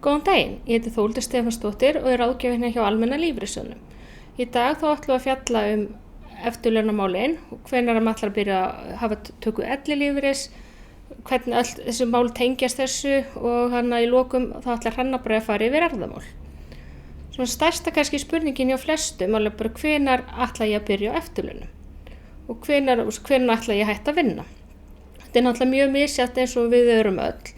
Góðan daginn, ég heiti Þórhildur Stefánsdóttir og er ráðgjafi hjá Almenna lífeyrissjóðnum. Í dag þá ætlum við að fjalla eftirlaunamálin, hvenær maður ætlar að byrja að hafa töku ellilífeyris, hvernig öll þessi mál tengjast þessu og í lokum þá ætlar Hranna bara að fara yfir erfðamál. Svona stærsta kannski spurningin hjá flestum alveg bara hvenær ætla ég að byrja á eftirlaunum og hvenær ætla ég að hætta að vinna. Þetta er náttúrulega mjög misjafnt eins og við erum öll.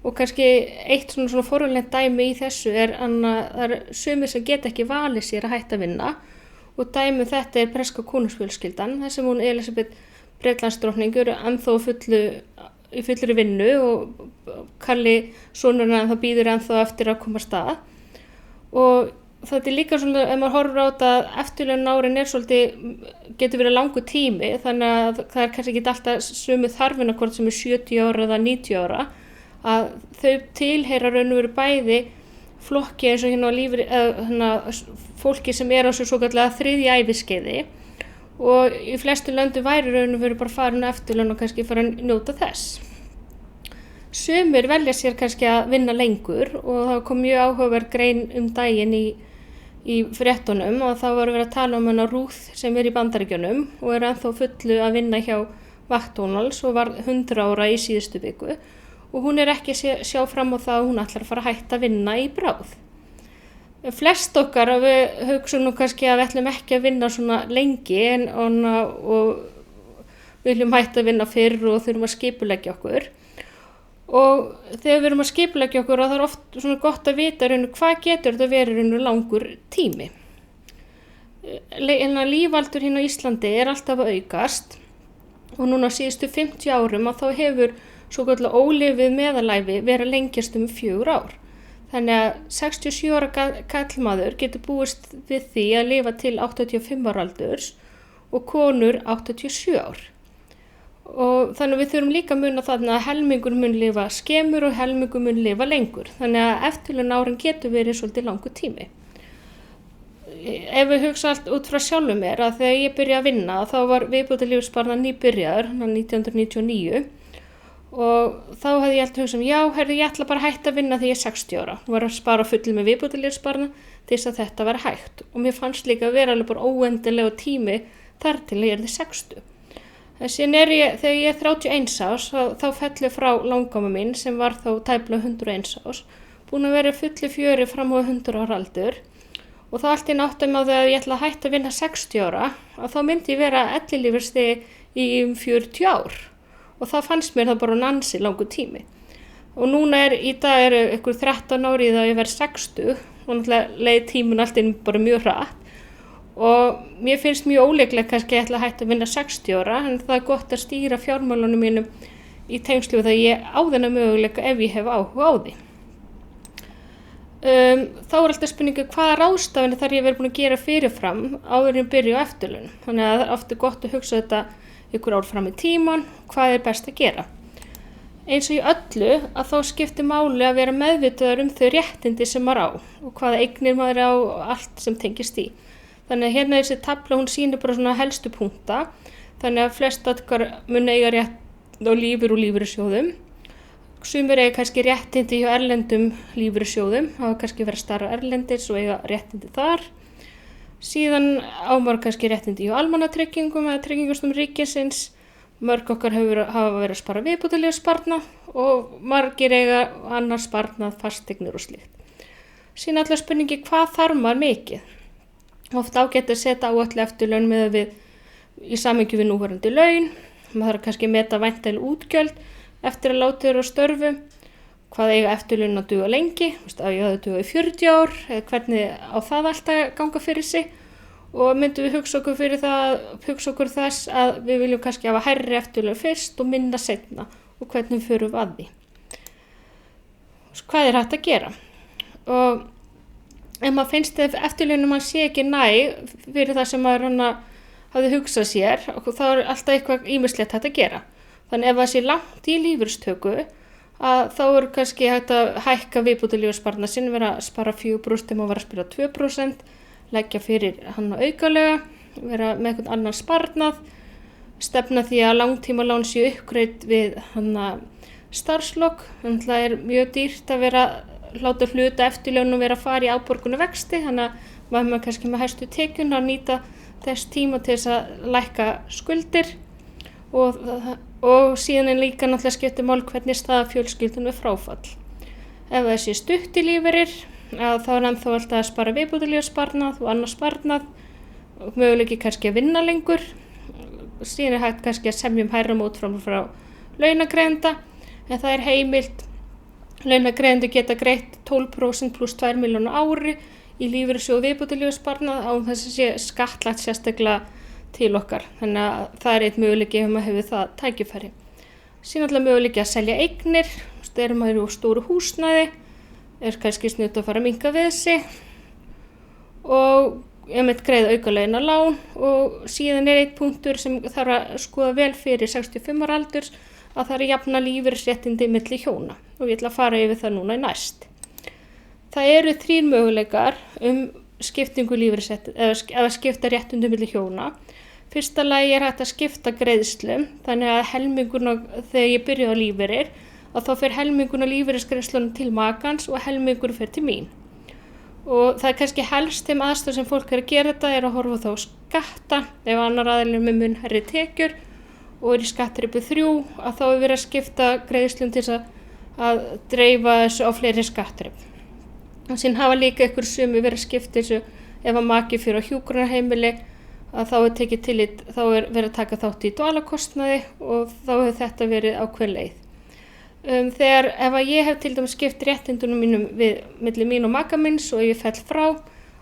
Og kannski eitt svona forvitnilegt dæmi í þessu er að það er sumir sem geta ekki valið sér að hætta að vinna og dæmi þetta er breska konungsfjölskyldan þar sem hún Elísabet Bretlandsdrottning er ennþá í fullri vinnu og Kalli sonurinn ennþá bíður ennþá eftir að koma af stað. Og þetta er líka svona, ef maður horfir á þetta að eftirlaunaárin getur verið langur tími þannig að það er kannski ekki alltaf sömu þarfina hvort sem er 70 ára eða 90 ára að þau tilheyra raun og veru bæði flokki eins og fólki sem er á svo kallega þriðja æviskeiði og í flestu löndum væri raun og veru bara farin eftirlaun og kannski fara að njóta þess. Sumir velja sér kannski að vinna lengur og það kom mjög áhugaverð grein daginn í fréttunum og þá var verið að tala hana Ruth sem er í Bandaríkjunum og er ennþá fullu að vinna hjá McDonald's og var 100 ára í síðustu viku. Og hún er ekki að sjá fram á það að hún ætlar að fara að hætta að vinna í bráð. Flest okkar við hugsaum nú kannski að við ætlum ekki að vinna svona lengi og við viljum hætta að vinna fyrr og þurfum að skipuleggja okkur. Og þegar við erum að skipuleggja okkur það er oft svona gott að vita hvað getur þetta verið langur tími. Lífaldur á Íslandi er alltaf að aukast og núna síðustu 50 árum að þá hefur svo kallar ólifið meðalæfi vera lengjast 4 ár. Þannig að 67 ára karlmaður getur búist við því að lifa til 85 ára aldurs og konur 87 ár. Og þannig að við þurfum líka að muna þarna að helmingur mun lifa skemur og helmingur mun lifa lengur. Þannig að eftirlaunaárin getur verið svolítið langur tími. Ef við hugsa allt út frá sjálfum mér að þegar ég byrjaði að vinna þá var viðbótarlífeyrissparnaður nýbyrjaður 1999 og þá hefði ég alltaf hugsað ég ætla bara að hætta að vinna þegar ég er 60 ára. Hún var að spara fullu með viðbótarlífeyrissparnað til þess að þetta væri hægt og mér fannst líka að vera alveg bara óendanlega tími þar til ég 60. Þegar ég er 31 árs þá fellur frá langamma mín sem var þá tæplega 101 árs, búin að vera fullu fjöri fram á 100 ára aldur og þá allt í náttum á þegar ég ætla að hætta að vinna 60 ára að þá myndi ég vera ellilífeyrisþegi í 40 ár. Og það fannst mér það bara ansi langur tími. Og núna í dag eru ykkur 13 ári í það að ég verð 60 og náttúrulega leið tímun allt inn bara mjög hratt. Og mér finnst mjög óleiklegt kannski að ég ætla að hætta að vinna 60 ára en það er gott að stýra fjármálunum mínum í tengslu við það ég á þennan möguleika ef ég hef áhuga á því. Þá er alltaf spurningu hvaða ráðstafanir þarf ég verið búin að gera fyrirfram áður en byrja á eftirlaun. Þannig að það er ofta gott að hugsa þetta ykkur ár fram í tíman, hvað er best að gera. Eins og í öllu að þá skiptir máli að vera meðvitaður þau réttindi sem maður á og hvaða eignir maður á og allt sem tengist í. Þannig að hérna þessi tafla hún sýnir bara svona helstu punkta, þannig að flest okkar mun eiga rétt á lífeyri og lífeyrissjóðum. Sumir eiga kannski réttindi hjá erlendum lífeyrissjóðum, hafa kannski verið starfa erlendis og eiga réttindi þar. Síðan á maður kannski réttindi hjá almannatryggingum eða tryggingastofnun ríkisins. Mörg okkar hafa verið að spara viðbótarlífeyrissparnað og margir eiga annars sparnað, fasteignir og slíkt. Síðan alltaf spurningi hvað þarf maður mikið? Oft ágætt að setja áætlu eftirlaun með í samhengi við núverandi laun. Maður þarf kannski að meta væntanleg útgjöld eftir að láta þeirra á störfu. Hvað eiga eftirlaun að duga lengi, að ég hafi duga í 40 ár, eða hvernig á það alltaf ganga fyrir sig og myndum við hugsa okkur þess að við viljum kannski hafa hærri eftirlaun fyrst og minna seinna og hvernig förum við að því. Hvað er hægt að gera? Og ef maður finnst eftirlaunum mann sé ekki næg fyrir það sem maður hafði hugsað sér, þá er alltaf eitthvað ýmislegt hægt að gera. Þannig ef það sé langt í lífeyristöku að þá er kannski hægt að hækka viðbótarlífeyrissparnað sinn, vera að spara 4% og vera að spara 2%, leggja fyrir hann aukalega, vera með einhvern annan sparnað, stefna því að langtímalán séu uppgreidd við starfslok. Það er mjög dýrt að vera láta hluta eftirlaunum vera að fara í afborgun og vexti, þannig að maður kannski með hæstu tekjun að nýta þess tíma til þess að lækka skuldir og síðan líka náttúrulega skiptir mál hvernig staða fjölskyldun við fráfall. Ef það sé stutt í lífeyrir, þá er ennþá alltaf að spara viðbótarlífeyrissparnað og annar sparnað, möguleiki kannski að vinna lengur, síðan er hægt kannski að semja hærra mótframlag frá launagreiðanda, en það er heimilt, launagreiðendur geta greitt 12% pluss 2 milljónir á ári í lífeyrissjóð viðbótarlífeyrissparnað á þess að sé skattlagt sérstaklega til okkar, þannig að það er eitt möguleiki ef maður hefur það tækifæri. Síðan alltaf möguleiki að selja eignir, þegar maður eru úr stóru húsnæði, er kannski snudd að fara að minnka við sig og greiða aukalegna lán og síðan er eitt punktur sem þarf að skoða vel fyrir 65 ára aldurs að það er jafna lífeyrisréttindi milli hjóna og ég ætla að fara yfir það núna í næst. Það eru 3 möguleikar skiptingu lífeyrisréttinda eða skipta réttindum milli hjóna. Fyrsta lagi er hægt að skipta greiðslum, þannig að helmingurinn þegar ég byrja á lífeyrir, að þá fer helmingurinn á lífeyrisgreiðslunum til makans og helmingurinn fer til mín. Og það er kannski helst þeim aðstæður sem fólk er að gera þetta er að horfa þá skatta, ef annar aðilinn með mun hærri tekjur og er í skattþrepi 3, að þá er verið að skipta greiðslum til að dreifa þessu á fleiri skattþrep. Og síðan hafa líka ykkur sumi verið að skipta þessu ef að maki fyrir á hjúkrunarheimili, að þá er tekið tillit, þá er verið að taka þátt í dvalarkostnaði og þá hefur þetta verið ákveðin leið. Þegar ef að ég hef til dæmis skipt réttindunum mínum milli mín og maka minns og ég fell frá,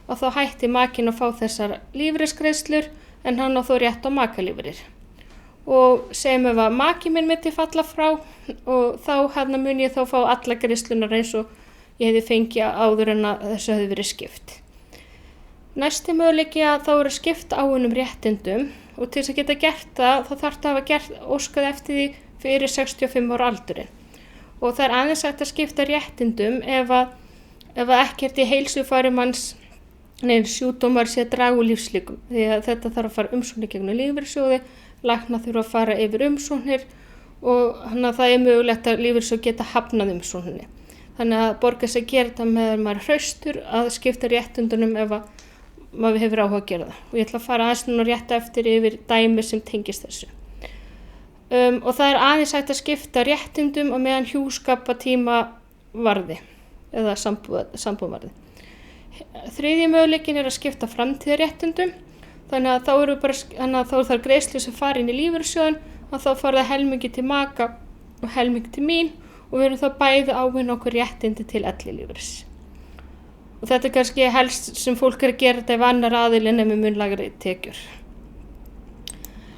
og þá hætti makinn að fá þessar lífeyrisgreiðslur en hann á þó rétt á makalífeyrir. Og segjum ef að maki minn myndi falla frá og þá mun ég þá fá alla greiðslunar eins og ég hefði fengið áður en að þessu hefði verið skipt. Næsti möguleiki að þá eru að skipta áunnum réttindum og til þess að geta gert það þá þarf það að hafa óskað eftir því fyrir 65 ára aldurinn. Og það er aðeins hægt að skipta réttindum ef að ekkert í heilsufari manns sjúkdómar sé að draga úr lífslíkum. Því að þetta þarf að fara umsóknir gegnum lífeyrissjóði, læknar þurfa að fara yfir umsóknir og þannig að það er mögulegt að lífeyrissjóð geta hafnað umsókninni. Þannig að borga sig að gera þetta með maður hraustur að skipta réttindunum ef að maður hefur áhuga að gera það. Og ég ætla að fara aðeins núna rétt eftir yfir dæmi sem tengist þessu. Og það er aðeins hægt að skipta réttindum á meðan hjúskapartíma varði eða sambúðarvarði. Þriðji möguleikin er að skipta framtíðarréttindum, þannig að þá er það greiðslur sem fara inn í lífeyrissjóðinn og þá fara það helmingi til maka og helmingi til mín og við erum þá bæði ávinna okkur réttindi til ellilífeyris. Og þetta er kannski helst sem fólk er að gera þetta ef annar aðilinn með mun lægri tekjur.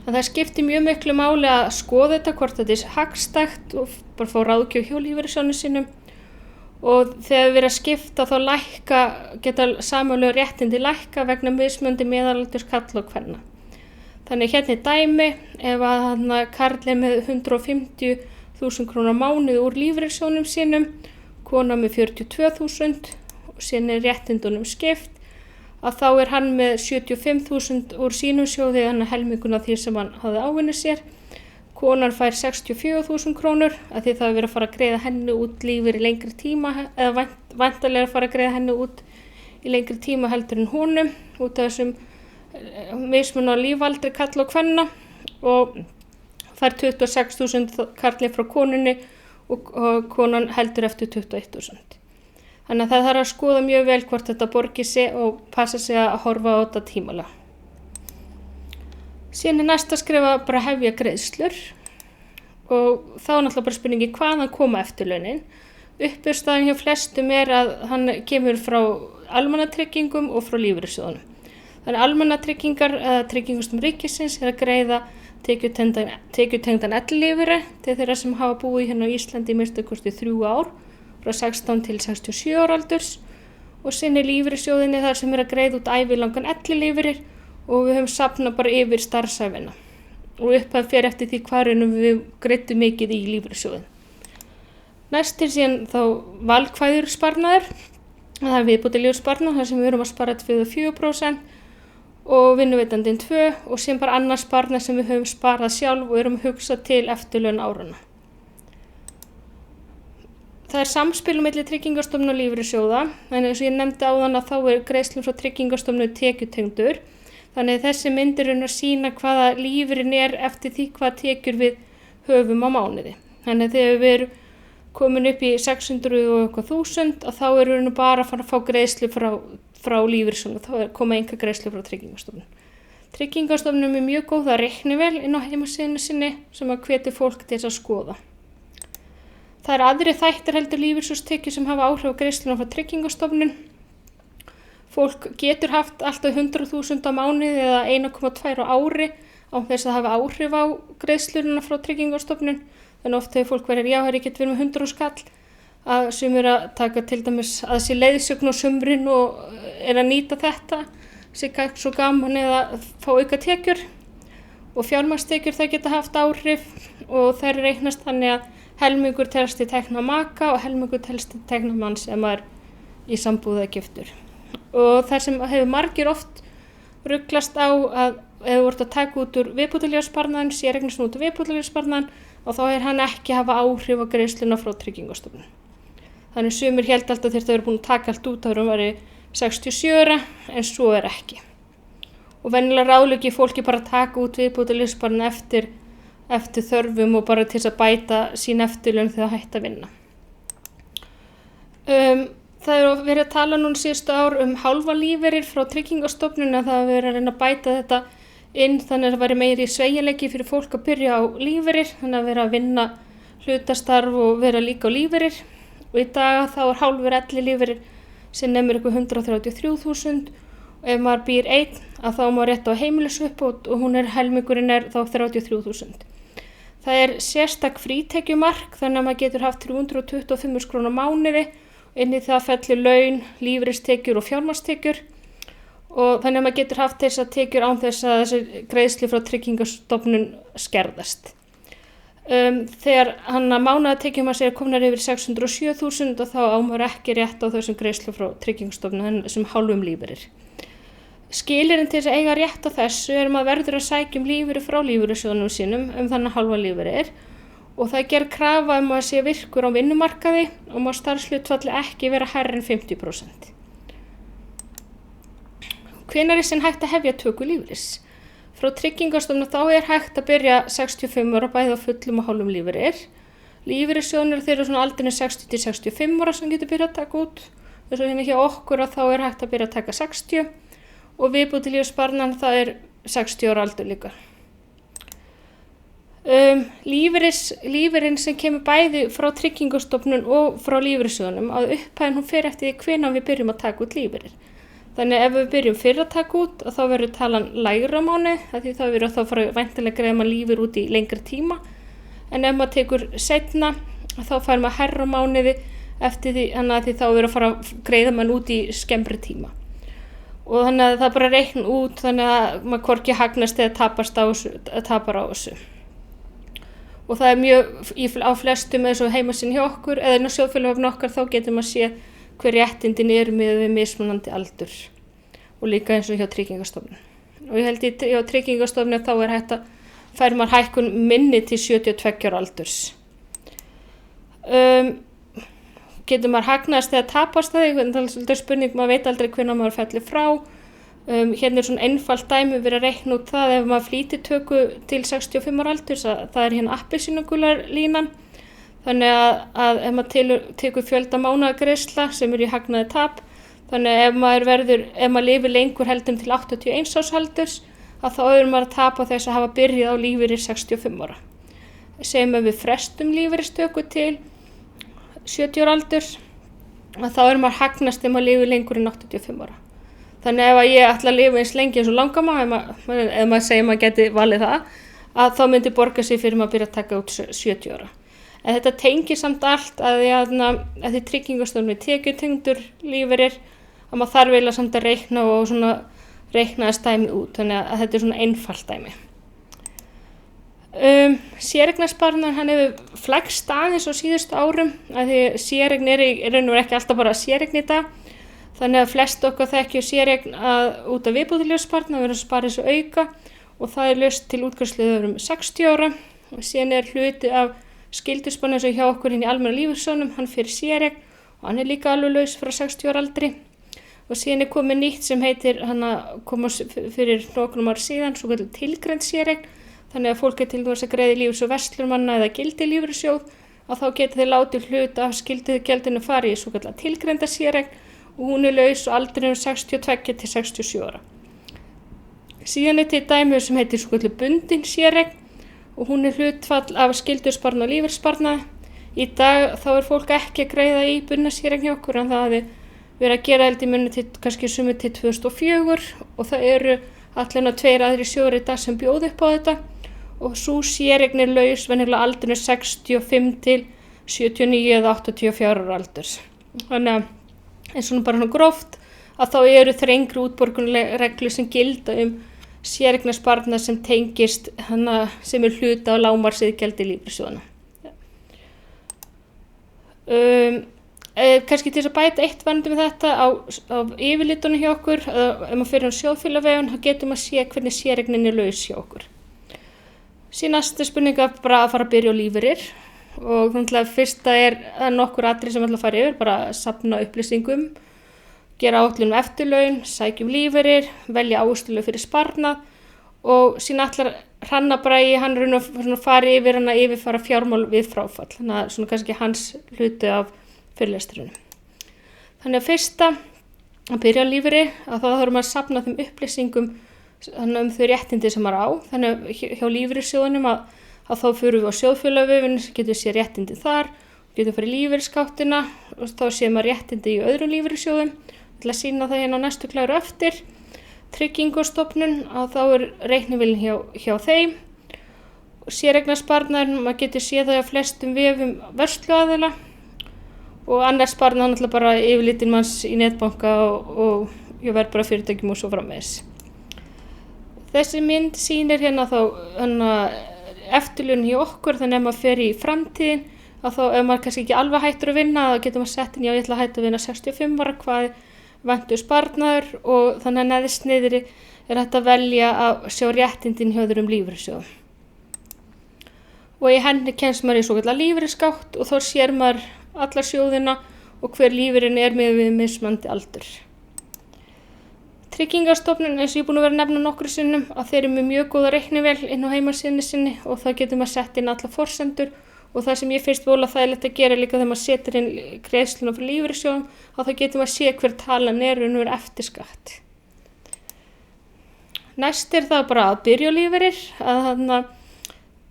En það skiptir mjög miklu máli að skoða þetta hvort þetta er hagstætt og bara fá ráðgjöf hjá lífeyrissjóðnum sínum og þegar við erum að skipta þá geta sameiginlegu réttindi lækka vegna mismunandi meðalaldurs karla og kvenna. Þannig hérna er dæmi ef að karl er með 150.000 krónur á mánuði úr lífeyrissjóðnum sínum, kona með 42.000 og síðan er réttindunum skipt, að þá er hann með 75.000 úr sínum sjóði, þannig helminguna því sem hann hafði ávinnið sér. Konan fær 64.000 krónur, að því það er verið að fara að greiða henni út lífeyri í lengri tíma, eða væntanlega að fara að greiða henni út í lengri tíma heldur en honum, út af þessum mismun á lífaldri karla og kvenna, og fær 26.000 karli frá konunni og konan heldur eftir 21.000. Þannig að það þarf að skoða mjög vel hvort þetta borgi sig og passa sig að horfa á þetta tímalega. Síðan er næsta skref að bara hefja greiðslur og þá er náttúrulega bara spurningi hvaðan koma eftirlaunin. Uppistaðan hjá flestum er að hann kemur frá almannatryggingum og frá lífeyrissjóðunum. Þannig almannatryggingar eða tryggingustum ríkisins er að greiða tekjutengdan ellilífeyri til þeirra sem hafa búið hérna á Íslandi í minnsta kosti 3 ár. Frá 16 til 67 ára aldurs og sinni lífeyrissjóðinni þar sem er að greiða út ævilangan ellilífeyri og við höfum safnað bara yfir starfsævina og upphæð fer eftir því hvarunum við greiddum mikið í lífeyrissjóðin. Næst er síðan þá valkvæður sparnaður, það er viðbótarlífeyrissparnaður þar sem við erum að spara 24% og vinnuveitandinn 2% og síðan bara annar sparnað sem við höfum sparað sjálf og erum að hugsa til eftirlaun árana. það samspil milli Tryggingastofnunar og lífeyrissjóða, þannig eins og ég nefndi áðan að þá greiðslur frá Tryggingastofnun tekjutengdur. Þannig þessi myndir að sýna hvaða lífeyririnn eftir því hvað tekjur við höfum á mánuði. Þannig þegar við erum komin upp í 600 og eitthvað þúsund og þá erum við bara að fara að fá greiðslu frá lífeyrissjóðnum, þá koma enga greiðslu frá Tryggingastofnun. Tryggingastofnun er mjög góð að reiknivél inn á heimasíðunni sinni sem að hvetur fólk til að skoða. Það aðri þættir heldur lífeyrissjóðstekjur sem hafa áhrif á greiðsluna frá Tryggingastofnun. Fólk getur haft alltaf 100.000 á mánuði eða 1,2 á ári án þess að hafa áhrif á greiðsluna frá Tryggingastofnun. Þannig oft hefur fólk verið, ég get verið með 100 skall, að sumir að taka til dæmis að sér leiðsögn á sumrin og að nýta þetta, sér svo gaman eða fá auka tekjur. Og fjármagnstekjur það geta haft áhrif og þær reiknast þannig að helmingur telst til tekna maka og helmingur telst til tekna manns ef maður í sambúð eða giftur. Og það sem hefur margir oft ruglast á að ef þú ert að taka út úr viðbótarlífeyrissparnaðinn, séreignast út úr viðbótarlífeyrissparnaðinn og þá hann ekki hafa áhrif á greiðsluna frá Tryggingastofnun. Þannig sumir held alltaf þyrfti að vera búin að taka allt út áður væri 67 ára en svo ekki. Og venjulega ráðleggi fólki bara að taka út viðbótarlífeyrissparnað eftir þörfum og bara til þess að bæta sín eftirlaun þegar það hætti að vinna. Það verið að tala núna síðustu ár hálfa lífeyrir frá Tryggingastofnun að það verið að reyna að bæta þetta inn þannig að það væri meiri sveigjanleiki fyrir fólk að byrja á lífeyrir, þannig að vera að vinna hlutastarf og vera líka á lífeyrir. Og í dag þá hálfur ellilífeyrir sem nemur eitthvað 133.000 og ef maður býr einn að þá maður rétt á heimilisuppbót og helmingurinn þá 33.000. Það sérstak frítekjumark þannig að maður getur haft 325 krónur á mánuði. Inn í það fellur laun, lífeyristekjur og fjármagnstekjur og þannig að maður getur haft þessar tekjur án þess að þessi greiðslu frá Tryggingastofnun skerðast. Þegar mánaðartekjur maður segir komnar yfir 607.000 og þá á maður ekki rétt á þessum greiðslu frá Tryggingastofnun þessum hálfum lífeyrir. Skilyrðin til þess að eiga rétt á þessu maður verður að sækja lífeyri frá lífeyrissjóðnum sínum þannig hálfa lífeyrir. Og það gerð krafa að sé virkur á vinnumarkaði og má starfshlutfalli ekki vera hærri en 50%. Hvenær sem hægt að hefja töku lífeyris? Frá Tryggingastofnun þá hægt að byrja 65 ára bæði á fullum og hálfum lífeyrir. Lífeyrissjóðnir þeir eru svona aldrinni 60 til 65 ára sem getur byrjað að taka út. Þess að hjá okkur þá hægt að byrja að taka 60 og viðbótarlífeyrissparnaðinn það 60 ára aldur líka. Lífeyrinn sem kemur bæði frá Tryggingastofnun og frá lífeyrissjóðnum að upphæðin hún fer eftir því hvenær við byrjum að taka út lífeyrir. Þannig ef við byrjum fyrr að taka út þá verður talan lægra á mánuði því þá verður þá fara væntanlega greiða maður lífeyri út í lengri tíma en ef maður tekur seinna þá fær maður hærra á mánuði eftir því þannig að þá verður að fara að greiða maður út í skemmri tíma. Og þannig að það bara reikna út þannig að maður hvorki hagnast eða tapar á þessu. Og það mjög á flestum eins og heimasíðunni hjá okkur eða inn á sjóðfélögum okkar þá getur maður séð hver réttindin með við mismunandi aldur og líka eins og hjá Tryggingastofnun. Og ég held hjá Tryggingastofnun þá hægt að fær maður hækkun minni til 72 ára aldurs. Getur maður hagnast eða tapast það? Það spurning, maður veit aldrei hvenær maður fellur frá. Hérna svona einfalt dæmi verið að reikna út það ef maður flýtir töku til 65 ára aldurs það hérna appelsínugular línan þannig að ef maður tekur fjölda mánaðargreiðslna sem í hagnaði tap þannig ef maður lifir lengur heldur til 81 árs aldurs að þá maður að tapa þess að hafa byrjað á lífeyri 65 ára. Segjum við frestum lífeyristöku til 70 ára aldurs að þá maður hagnast ef maður lifir lengur en 85 ára. Þannig ef ég ætla að lifa eins lengi eins og langama, ef maður segir maður geti valið það, að þá myndi borga sig fyrir maður að byrja að taka út 70 ára. En þetta tengir samt allt að því Tryggingastofnun tekjutengdur lífeyrir, að maður þarf eiginlega samt að reikna og svona reikna þess dæmi út, þannig að þetta svona einfalt dæmi. Séreignarsparnaður hann hefur flækst aðeins á síðustu árum, að því séreign í raun og ekki alltaf bara séreign í dag. Þannig að flest okkar þekkjum séreign út af viðbótarlífeyrissparnaði verður að spara þessu auka og það laust til útgreiðslu 60 ára og síðan hluti af Skyldusparnaður sem hjá okkur í almenna lífeyrissjóðnum, hann fyrir séreign og hann líka alveg laus frá 60 ára aldri. Og síðan komið nýtt sem heitir, hann kom fyrir nokkrum ár síðan, svo kallar tilgreind séreign. Þannig að fólk til þess að greiði lífeyrissjóð verslunarmanna eða gildi lífeyrissjóð, að þá geti þeir látið hlut af skyldugjaldinu farið í svo kallar tilgreinda séreign og hún laus og aldrinum 62 til 67 ára. Síðan til dæmi sem heitir svo kallar bundin séreign og hún hlutfall af skyldusparnaði og lífeyrissparnaði. Í dag þá fólk ekki að greiða í bundna séreign hjá okkur en það hafi verið að gera held í munni til kannski sumir til 2004 og það eru allavega 2 aðrir sjóðir í dag sem bjóða upp á þetta og sú séreign laus venjulega aldrinu 65 til 79 eða 84 ára aldurs. Þannig að eins og bara gróft að þá eru þrengri útborgunarreglur sem gilda séreignarsparnað sem tengist sem hluta á lágmarksiðgjaldi lífeyrissjóðanna. Kannski til þess að bæta eitt varðandi með þetta á yfirlitunum hjá okkur, ef maður fyrir á sjóðfélagaveginn, þá getur maður sé hvernig séreignin laus hjá okkur. Síðan næsta spurning bara að fara að byrja á lífeyrir og þannig fyrsta nokkur atriði sem ætla að fara yfir, bara að safna upplýsingum, gera áætlun eftirlaun, sækja lífeyrir, velja áherslu fyrir sparnað og síðan ætlar Hrannar Bragi, hann að fara yfir yfirfara fjármál við fráfall. Þannig að svona kannski hans hluti af fyrirlesturinn. Þannig að fyrsta að byrja á lífeyri að þá þarf maður að safna þeim upplýsingum þau réttindi sem maður á. Þannig að hjá lífeyrissjóðunum að þá fyrir við á sjóðfélagavefinn, getum séð réttindi þar, getum farið í lífeyrisskáttina og þá séð maður réttindi í öðrum lífeyrissjóðum. Ég ætla að sýna það hérna á næstu kláru eftir. Tryggingastofnun að þá reiknivélin hjá þeim. Séreignarsparnaður, maður getur séð það á flestum vefum vörsluaðila og annars sparnað hann bara yfirlitin manns í netbanka og ég verð bara fyrirtækjum og svo framvegis. Þessi mynd sýnir hérna þá eftirlaun hjá okkur, þannig að maður fer í framtíðin að þá ef maður kannski ekki alveg hættur að vinna þá getur maður sett inn ég ætla að hætta að vinna 65 ára hvað vantur sparnaður og þannig að neðst niðri hægt að velja að sjá réttindin hjá öðrum lífeyrissjóðum. Og í henni kemst maður í svokallaða lífeyrisgátt og þá sér maður alla sjóðina og hver lífeyrinn með við mismunandi aldur. Tryggingastofnun, eins og ég búin að vera að nefna nokkru sinnum, að þeir eru með mjög góða reiknivél inn á heimasíðunni sinni og það getur maður sett inn alla forsendur og það sem ég finnst vola þægilegt að gera líka þegar maður setur inn greiðsluna fyrir lífeyrissjóðum að það getur maður sé hver talan raunverulega eftir skatt. Næst það bara að byrja á lífeyrir,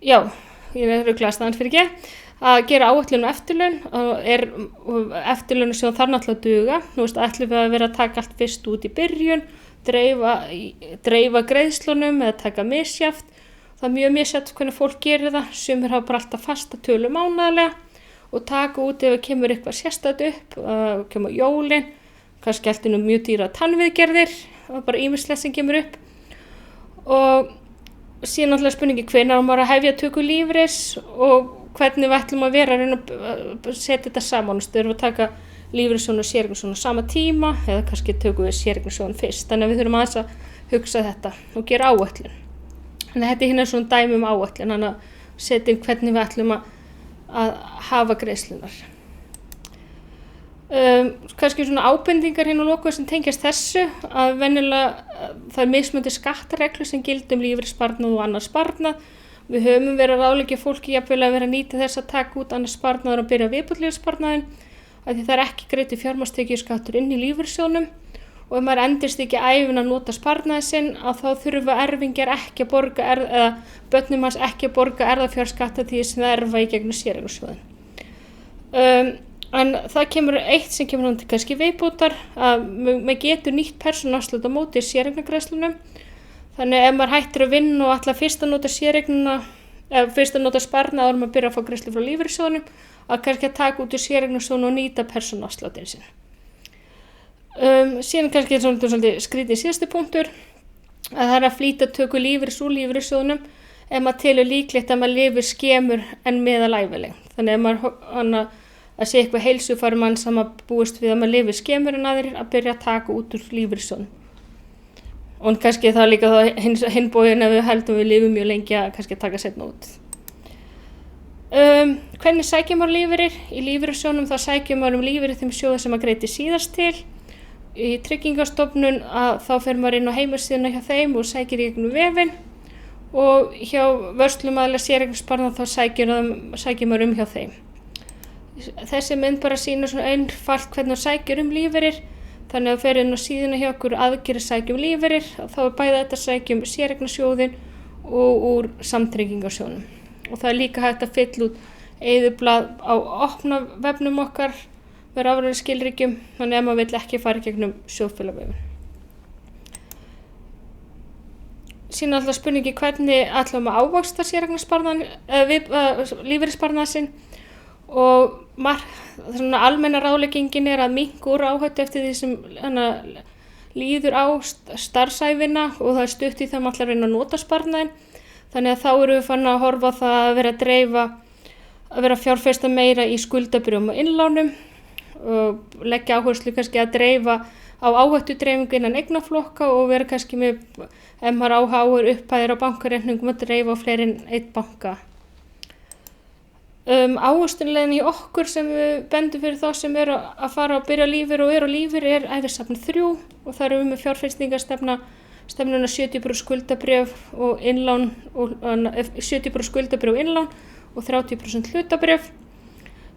ég ruglaðist aðeins fyrir ekki, að gera áætlun eftirlaun og eftirlaunasjóð þarf náttúrulega að duga. Nú ætlum við að vera að taka allt fyrst út í byrjun, dreifa greiðslunum eða taka misjafnt. Það mjög misjafnt hvernig fólk gerir það, sumir hafa bara alltaf fasta tölu mánaðarlega og taka út ef það kemur eitthvað sérstætt upp, kemur jólin, kannski alltaf mjög dýra tannviðgerðir, bara ýmislegt sem kemur upp. Og síðan náttúrulega spurningi hvenær á maður að hefja töku lífeyris og hvernig við ætlum að vera að setja þetta saman. Stöðum við að taka lífeyrissjóðinn og séreignarsjóðinn á sama tíma eða kannski tökum við séreignarsjóðinn fyrst. Þannig að við þurfum aðeins að hugsa þetta og gera áætlun. Þannig að þetta hérna svona dæmi áætlun, þannig að setja inn hvernig við ætlum að hafa greiðslunar. Kannski svona ábendingar hérna á lokuðu sem tengjast þessu að venjulega það mismunandi skattareglur sem gilda lífeyrissparnað og annar sparnað. Við höfum verið að ráðleggja fólki jafnvel að vera að nýta þess að taka út annar sparnaður og byrja viðbótarlífeyrissparnaðinn af því það ekki greiddur fjármagnstekjuskattur inn í lífeyrissjóðnum og ef maður endist ekki ævina að nota sparnaði sinn að þá þurfa erfingjar ekki að borga eða börnum hans ekki að borga erfðafjárskatta því sem það erfa í gegnum séreignarsjóðinn. En það kemur eitt sem kemur hann til kannski viðbótar að maður getur nýtt persónuafslátt á móti séreignargreiðslunum. Þannig ef maður hættir að vinna og ætlar fyrst að nota séreignina, eða fyrst að nota sparnað áður en maður byrja að fá greiðslu frá lífeyrissjóðnum, að kannski að taka út úr séreignarsjóðnum og nýta persónuafsláttinn sinn. Síðan kannski svolítið skrítið síðasti punktur, að það að flýta töku lífeyris úr lífeyrissjóðnum ef maður telur líklegt að maður lifir skemur en meðalæfileg. Þannig ef maður að sé eitthvað heilsufar mann sem að búist við að maður lifir skemur en aðrir að byrja að taka út úr lífeyrissjóðnum. Og kannski það líka hinbógin ef við heldum við lifum mjög lengi að kannski taka seinna út. Hvernig sækja maður lífeyrir? Í lífeyrissjóðnum þá sækja maður lífeyri þeim sjóði sem maður greiddi síðast til. Í Tryggingastofnun þá fer maður inn á heimasíðuna hjá þeim og sækir í gegnum vefinn, og hjá vörsluaðila séreignarsparnað þá sækir maður hjá þeim. Þessi mynd bara sýnir svona einfalt hvernig þú sækir lífeyrir. Þannig að þú fer inn á síðuna hjá okkur aðgerið sækjum lífeyrir, þá bæði þetta sækjum séreignarsjóðinn og úr samtryggingarsjóðnum. Og það líka hægt að fylla út eyðublað á opna vefnum okkar með rafrænum skilríkjum, þannig að maður vill ekki fara í gegnum sjóðfélagavefinn. Síðan alltaf spurningi hvernig ætlum að ávaxta lífeyrissparnað sinn, og svona almenna ráðleggingin að minnka úr áhættu eftir því sem líður á starfsævina, og það stutt í það maður ætlar að reyna að nota sparnaðinn. Þannig að þá erum við farin að horfa á það að vera að fjárfesta meira í skuldabréfum og innlánum, og leggja áherslu kannski að dreifa á áhættudreifingu innan eignaflokka, og vera kannski með MR áháir upphæðir á bankareikningum að dreifa á fleiri en einn banka. Ávöxtunarleiðin í okkur sem við bendum fyrir þá sem eru að fara að byrja lífeyri og eru á lífeyri ævisafn 3, og þar erum við með fjárfestingarstefnuna 70% skuldabréf og innlán, og 70% skuldabréf og innlán og 30% hlutabréf.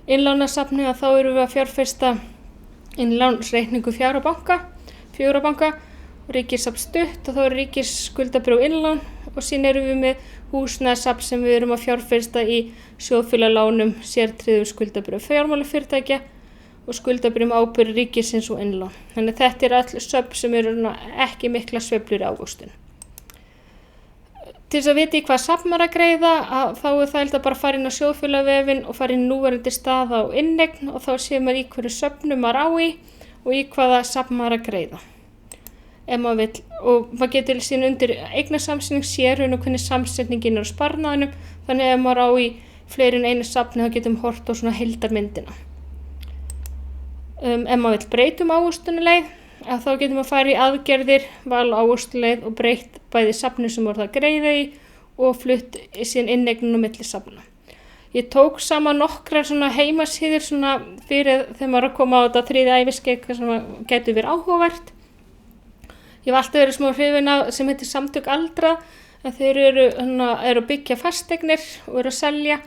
Innlánasafni þá erum við að fjárfesta innlánsreikningu 4 banka, og ríkissafn stutt, og þá eru ríkisskuldabréf og innlán, og síðan erum við með húsnæðissafn sem við erum að fjárfesta í sjóðfélagalánum, sértryggðum skuldabréf fjármálafyrirtækja og skuldabréfum ábyrgð ríkisins og innlán. Þannig þetta öll söfn sem eru ekki mikla sveiflur í ávöxtun. Til þess að vita í hvað safn maður að greiða, þá það bara að fara inn á sjóðfélagavefinn og fara inn núverandi staða á inneign, og þá sér maður í hverju söfnum maður á í og í hvaða safn maður að greiða. Ef maður vill, og maður getur síðan undir eignasamsetning sér hvernig samsetningin á sparnaðinum, þannig ef maður á í fleiri en einu safni þá getum hort á svona heildarmyndina. Ef maður vill breyta ávöxtunarleið, þá getum maður farið í aðgerðir, val ávöxtunarleið og breytt bæði safni sem maður það greiða í og flutt síðan inneignun á milli safna. Ég tók saman nokkrar svona heimasíður svona fyrir þegar maður að koma á þetta 3. æviskeið sem gæti verið áhugavert. Ég hef alltaf verið smá hrifin af sem heitir Samtök Aldra, en þeir eru að byggja fasteignir og eru að selja,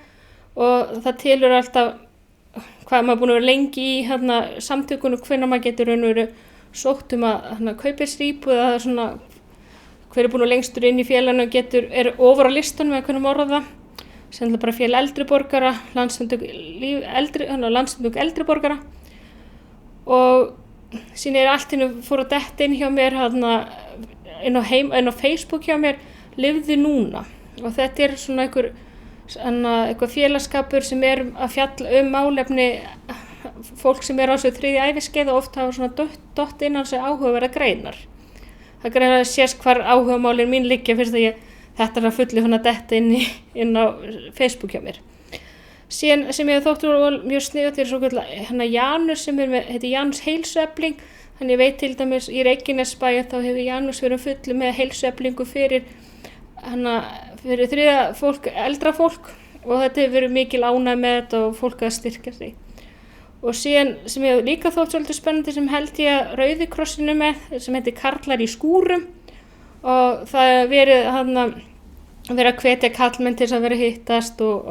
og það telur alltaf hvað maður búin að vera lengi í samtökunum, hvenær maður getur sótt að kaupa sér íbúð, eða svona hver búin að lengstur inn í félaginu og ofar á listanum eða hvernig maður orða það. Sennilega bara félag eldri borgara, Landssamtök eldri borgara, og síðan allt fór að detta inn hjá mér inn á Facebook hjá mér lifðu núna, og þetta svona eitthvað félagskapur sem að fjalla málefni fólk sem á þessu 3. æviskeið, og oft hafa svona dott innan sig áhugaverðar greinar. Það greinilega sést hvar áhugamálin mín liggja fyrst að þetta að fullu að detta inn á Facebook hjá mér. Síðan sem ég þóttu mjög sniðugt svo Janus sem heitir Janus heilsuefling. Þannig ég veit til dæmis í Reykjanesbæ þá hefur Janus verið fullu með heilsueflingu fyrir eldra fólk, og þetta hefur verið mikil ánægð með þetta og fólk að styrkja sig. Og síðan sem ég líka þótt svolítið spennandi sem held ég að Rauði krossinu með, sem heitir Karlar í skúrum, og það er verið að hvetja karlmenn til að vera hittast og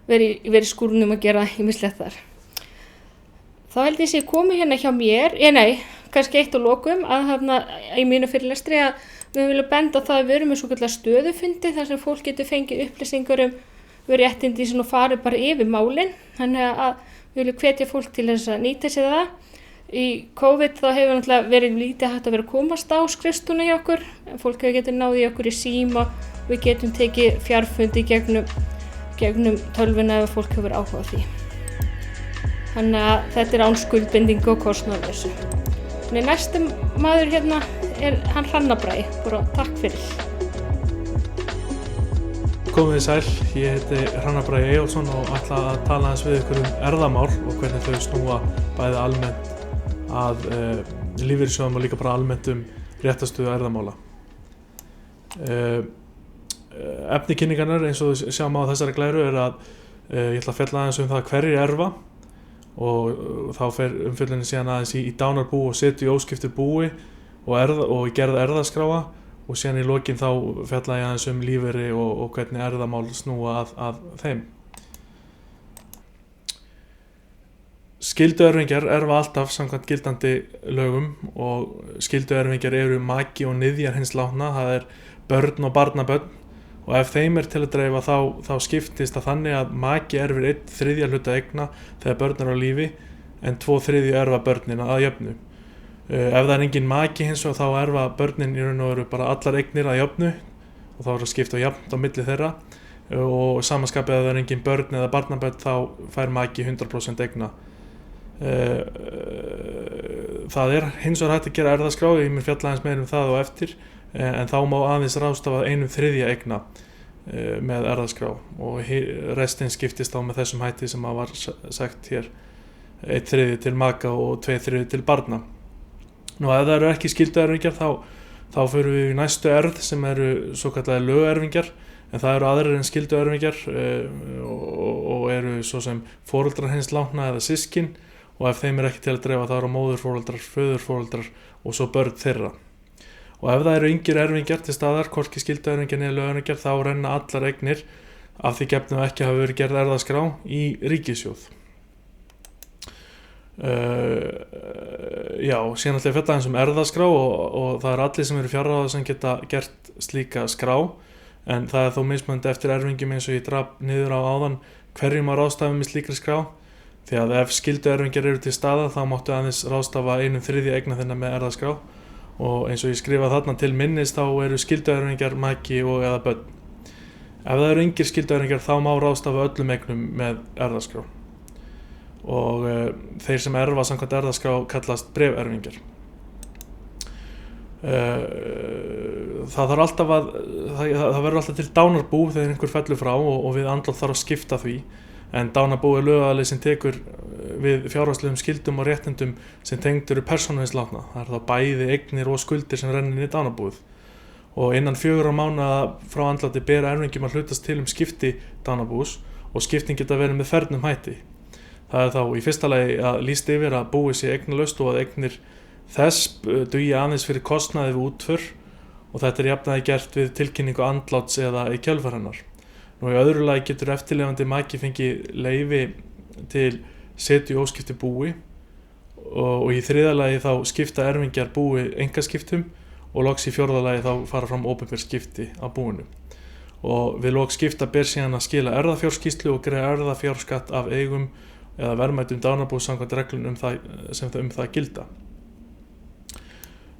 verið í skúrnum að gera ýmislegt þar. Þá held ég sé komið hérna hjá mér, kannski eitt og lokum, að í mínu fyrirlestri að við viljum benda á það að við erum með svokallaða stöðufundi þar sem fólk getur fengið upplýsingar réttindi og farið bara yfir málin. Þannig að við viljum hvetja fólk til þess að nýta sér það. Í COVID þá hefur náttúrulega verið lítið hægt að vera að komast á skrifstofuna hjá okkur. Fólk hefur getið náð í okkur í síma, við getum tekið fjarfundi gegnum tölvuna ef fólk hefur áhuga á því. Þannig að þetta án skuldbindingu og kostnaðarlausu. Þannig næsti maður hérna hann Hrannar Bragi. Bara takk fyrir. Komið sæl, ég heiti Hrannar Bragi Eyjólfsson og ætla að tala aðeins við ykkur erfðamál og hvernig þau snúa bæði almennt að lífeyrissjóðum og líka bara almennt réttarstöðu erfðamála. Efni kynningarnar eins og við sjáum á þessari glæru að Ég ætla að fjalla aðeins það hverjir erfa og þá fer umfjöllunin síðan aðeins í dánarbú og setu í óskiptu búi og gerð erfðaskráa og síðan í lokin þá fjalla ég aðeins lífeyri og hvernig erfðamál snúa að þeim. Skylduerfingjar erfa alltaf samkvæmt gildandi lögum og skylduerfingjar eru maki og niðjar hins látna, það börn og barnabörn og ef þeim til að dreifa þá skiptist það þannig að maki erfir 1/3 hluta eigna þegar börn eru á lífi en 2/3 erfa börnin að jöfnu. Ef það engin maki hins og þá erfa börnin í raun og veru bara allar eignir að jöfnu og þá að skipta jafnt á milli þeirra og samanskapið ef það engin börn eða barnabörn þá fær maki 100% eigna. Það hins vegar hægt að gera erfðaskrá, ég mun fjalla aðeins meira það og eftir, en þá má aðeins ráðstafa 1/3 eigna með erfðaskrá og restin skiptist þá með þessum hætti sem var sagt hér, 1/3 til maka og 2/3 til barna. Nú ef það eru ekki skylduerfingjar þá fyrir við í næstu erfð sem eru svokallaðir lögerfingjar, en það eru aðrir en skylduerfingjar og eru svo sem foreldrar hins látna eða systkin og ef þeim ekki til að dreifa þá eru móðurforeldrar, föðurforeldrar og svo börn þeirra. Og ef það eru yngir erfingjar til staðar, hvorki skylduerfingjar eða lögerfingjar, þá renna allar eignir af því gefnu ekki hafa verið gerð erfðaskrá í ríkissjóð. Síðan ætla ég að fjalla aðeins erfðaskrá og það allir sem eru fjárráða sem geta gert slíka skrá, en það þó mismunandi eftir erfingjum eins og ég drap niður á áðan hverjum að ráðstafa með slíkri skrá, því að ef skylduerfingjar eru til staðar þá máttu aðeins ráðstafa 1/3 eigna þinna með erfðaskrá og eins og ég skrifa þarna til minnis þá eru skylduerfingjar maki og eða börn. Ef það eru yngir skylduerfingjar þá má ráðstafa öllum eignum með erfðaskrá og þeir sem erfa samkvæmt erfðaskrá kallast bréferfingjar. Það verður alltaf til dánarbú þegar einhver fellur frá og við andlátt þarf að skipta því, en dánarbú lögaðili sem tekur við fjárhagslegum skyldum og réttindum sem tengd eru persónu hins látna. Það þá bæði eignir og skuldir sem renna inn í dánarbúið og innan 4 mánaða frá andlátti ber erfingjum að hlutast til skipti dánarbús og skipting geta verið með fernum hætti. Það þá í fyrsta lagi að lýst yfir að búið sé eignalaust og að eignir þess dugi aðeins fyrir kostnaði við útför og þetta jafnaði gert við tilkynningu andláts eða í kjölfar hennar. Nú í öðru lagi getur eftirlifandi maki fengið leyfi til setu í óskiptu búi og í þriðja lagi þá skipta erfingjar búi einkaskiptum og loks í fjórða lagi þá fara fram opinber skipti á búinu. Og við lok skipta ber síðan að skila erfðafjárskýrslu og greiða erfðafjárskatt af eigum eða verðmætum dánarbús samkvæmt reglum sem það gilda.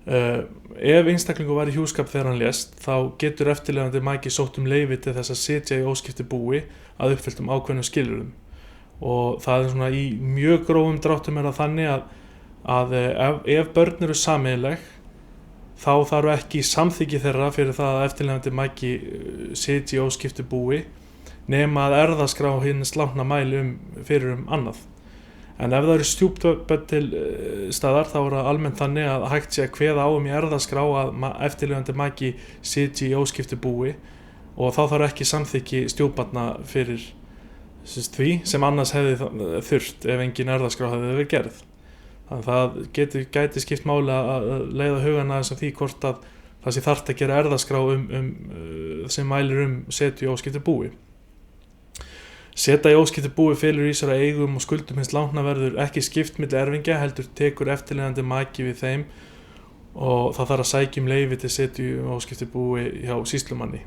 Ef einstaklingur var í hjúskap þegar hann lést þá getur eftirlifandi maki sótt leyfi til þess að sitja í óskiptu búi að uppfylltum ákveðnum skilyrðum og það svona í mjög grófum dráttum það þannig að ef börn eru sameiginleg þá þarf ekki samþykki þeirra fyrir það að eftirlifandi maki sitja í óskiptu búi nema að erfðaskrá hins látna mæli fyrir annað. En ef það eru stjúpbörn til staðar þá það almennt þannig að hægt sé að kveða á í erfðaskrá að eftirlifandi maki sitji í óskiptu búi og þá þarf ekki samþykki stjúpbarna fyrir því sem annars hefði þurft ef engin erfðaskrá hefði verið gerð. Þannig að það gæti skipt máli að leiða hugana þess að því hvort að það sé þarft að gera erfðaskrá sem mælir setu í óskiptu búi. Seta í óskiptu búi felur í sér að eigum og skuldum hins látna verður ekki skipt milli erfingja heldur tekur eftirlifandi maki við þeim og það þarf að sækja leyfi til setu í óskiptu búi hjá sýslumanni.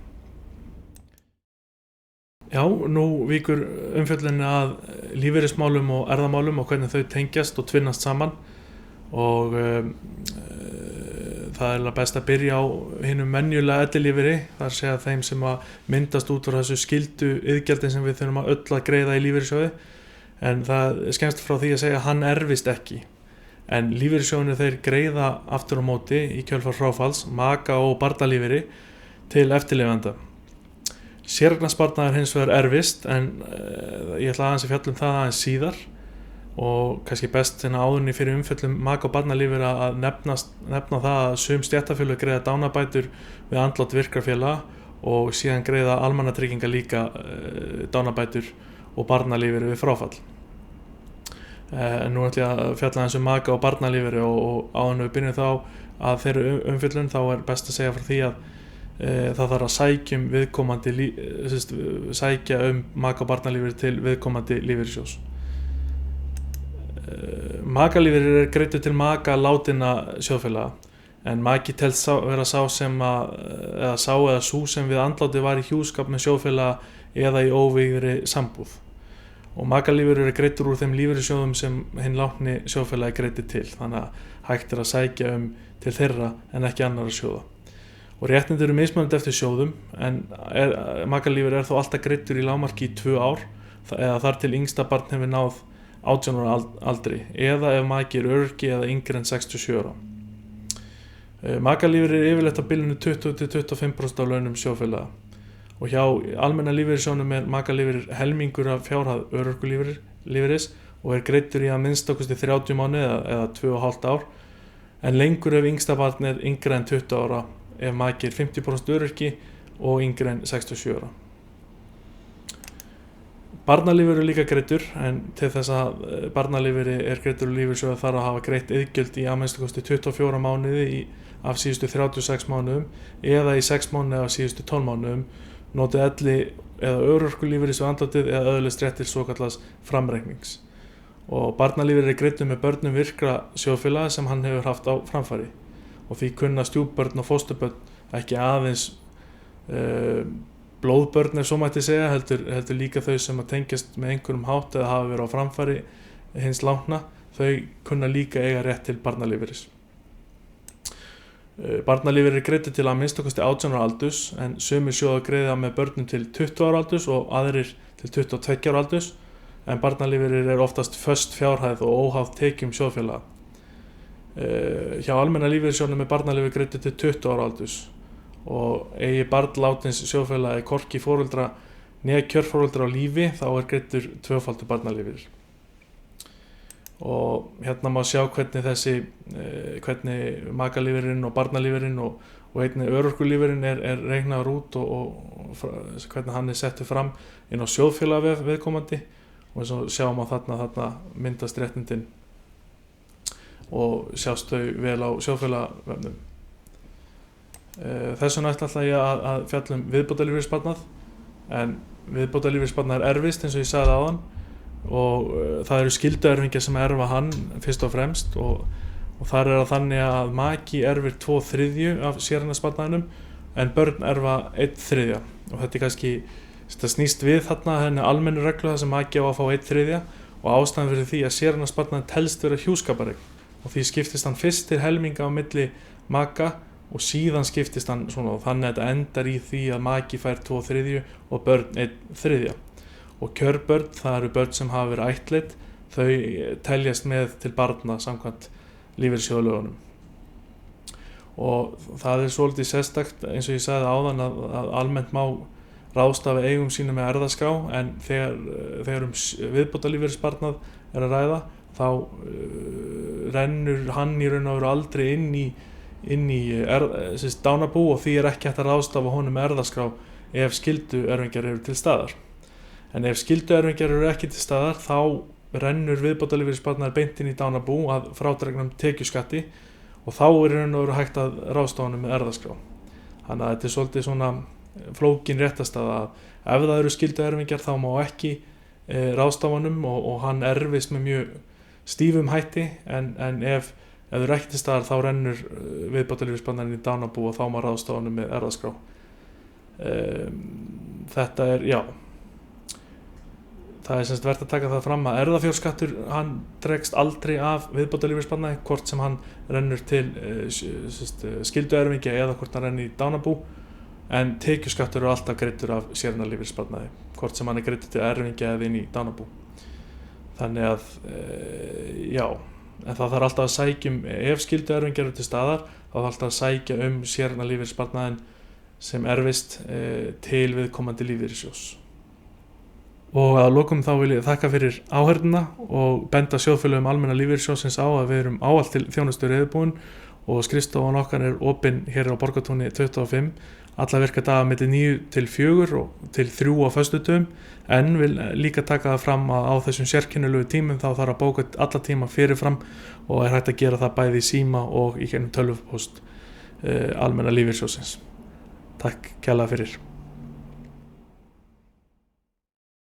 Já, nú víkur umfjöllunin að lífeyrismálum og erfðamálum og hvernig þau tengjast og tvinnast saman og það best að byrja á hinum venjulega ellilífeyri, þar segja þeim sem að myndast út frá þessu skyldu iðgjaldin sem við þurfum að öll að greiða í lífeyrissjóði, en það skemmst frá því að segja að hann erfist ekki. En lífeyrissjóðinu þeir greiða aftur á móti í kjölfar fráfalls, maka og barnalífeyri til eftirlifenda. Séreignarsparnaður hins vegar erfist, en ég ætla aðeins að fjalla það aðeins síðar og kannski best áðurinn fyrir umfjöllum maka og barnalífeyri að nefna það að sum stéttarfélög greiða dánarbætur við andlát virkra félaga og síðan greiða almannatryggingar líka dánarbætur og barnalífeyri við fráfall. Nú ætla ég að fjalla eins maka og barnalífeyri og áður við byrjum þá að þeirri umfjöllun þá best að segja frá því að það þarf að sækja viðkomandi sækja maka og barnalífeyri til viðkomandi lífeyrissjóðs. Makalífeyrir greiddur til maka látinna sjóðfélaga, en maki telst vera sá eða sú sem við andláti var í hjúskap með sjóðfélaga eða í óvígðri sambúð. Og makalífeyrir greiddur úr þeim lífeyrissjóðum sem hinn látni sjóðfélagi greiddi til, þannig að hægt að sækja til þeirra en ekki annarra sjóða. Og réttindi eru mismunandi eftir sjóðum, en makalífeyrir þó alltaf greiddur í lágmarki í 2 ár eða þar til yngsta barn hefur náð 18 ára aldri, eða ef maki öryrki eða yngri en 67 ára. Makalífeyrir yfirleitt á bilinu 20-25% af launum sjóðfélaga og hjá almenna lífeyrissjóðnum makalífeyrir helmingur af fjárhæð örorkulífeyris og greiddur í að minnstakosti 30 mánuði eða 2,5 ár, en lengur ef yngsta barn yngri en 20 ára ef maki 50% öryrki og yngri en 67 ára. Barnalífeyrir líka greiddur, en til þess að barnalífeyrir greiddur úr lífeyrissjóði þarf að hafa greitt iðgjöld í að minnstakosti 24 mánuði af síðustu 36 mánuðum eða í 6 mánuði af síðustu 12 mánuðum, notið elli eða örorkulífeyris við andlátið eða öðlist rétt til svokallaðs framreiknings. Og barnalífeyrir greiddur með börnum virkra sjóðfélaga sem hann hefur haft á framfæri, og því kunna stjúpbörn og fósturbörn ekki aðeins blóðbörn ef svo mætti segja, heldur líka þau sem að tengjast með einhverjum hátt eða hafa verið á framfæri hins látna, þau kunna líka eiga rétt til barnalífeyris. Barnalífeyrir greiddur til að minnstakosti 18 ára aldurs, en sumir sjóðar greiða með börnum til 20 ára aldurs og aðrir til 22 ára aldurs, en barnalífeyrir oftast föst fjárhæð og óháð tekjum sjóðfélaga. Hjá almenna lífeyrissjóðnum barnalífeyrir greiddur til 20 ára aldurs og eigi barn látins sjóðfélagi hvorki foreldra né kjörforeldra á lífi, þá greiddur 2-faldur barnalífeyrir. Og hérna má sjá hvernig makalífeyrinn og barnalífeyrinn og einnig örorkulífeyrinn reiknaður út og hvernig hann settur fram inn á sjóðfélagavef viðkomandi, og eins og sjáum að þarna myndast réttindin og sjást þau vel á sjóðfélagavefnum. Þess vegna ætla ég að fjalla viðbótarlífeyrissparnað, en viðbótarlífeyrissparnað erfist eins og ég sagði áðan, og það eru skylduerfingjar sem erfa hann fyrst og fremst, og þar það þannig að maki erfir 2/3 af séreignarsparnaðinum en börn erfa 1/3, og þetta kannski snýst við þarna henni almennu reglu þar sem maki á að fá 1/3, og ástæðan fyrir því að séreignarsparnaðin telst vera hjúskapareign, og því skiptist hann fyrst til helminga á milli maka og síðan skiptist hann svona, og þannig að þetta endar í því að maki fær 2/3 og börn 1/3. Og kjörbörn, það eru börn sem hafa verið ættleidd, þau teljast með til barna samkvæmt lífeyrissjóðalögunum. Og það svolítið sérstakt, eins og ég sagði áðan, að almennt má ráðstafa eigum sínum með erfðaskrá, en þegar viðbótarlífeyrissparnað að ræða, þá rennur hann í raun og veru aldrei inn í dánarbú, og því ekki hægt að ráðstafa honum með erfðaskrá ef skylduerfingjar eru til staðar. En ef skylduerfingjar eru ekki til staðar, þá rennur viðbótarlífeyrissparnaður beint inn í dánarbú að frádregnum tekjuskatti, og þá raun og veru hægt að ráðstafa honum með erfðaskrá. Þannig að þetta svolítið svona flókin réttarstaða, að ef það eru skylduerfingjar þá má ekki ráðstafa honum, og hann erfist með mjög stífum hætti, en ef þau eru ekki til staðar þá rennur viðbótarlífeyrissparnaðurinn í dánarbú og þá má ráðstafa honum með erfðaskrá. Þetta það semst verið að taka það fram að erfðafjárskattur, hann dregst aldrei af viðbótarlífeyrissparnaði, hvort sem hann rennur til skylduerfingja eða hvort hann rennur í dánarbú, en tekjuskattur eru alltaf greiddur af séreignarlífeyrissparnaði, hvort sem hann greiddur til erfingja eða inn í dánarbú. Þannig að en það þarf alltaf að sækja ef skylduerfingjar eru til staðar, þá þarf alltaf að sækja séreignarlífeyrissparnaðinn sem erfist til viðkomandi lífeyrissjóðs. Og að lokum þá vil ég þakka fyrir áheyrnina og benda sjóðfélögum almenna lífeyrissjóðsins á að við erum ávallt til þjónustu reiðubúin, og skrifstofan okkar opin hér á Borgartúni 25 alla virka daga milli 9 til 4 og til 3 á föstudögum, en vil líka taka það fram að á þessum sérkennilegu tímum þá þarf að bóka alla tíma fyrirfram og hægt að gera það bæði í síma og í gegnum tölvupóst Almenna lífeyrissjóðsins. Takk kærlega fyrir.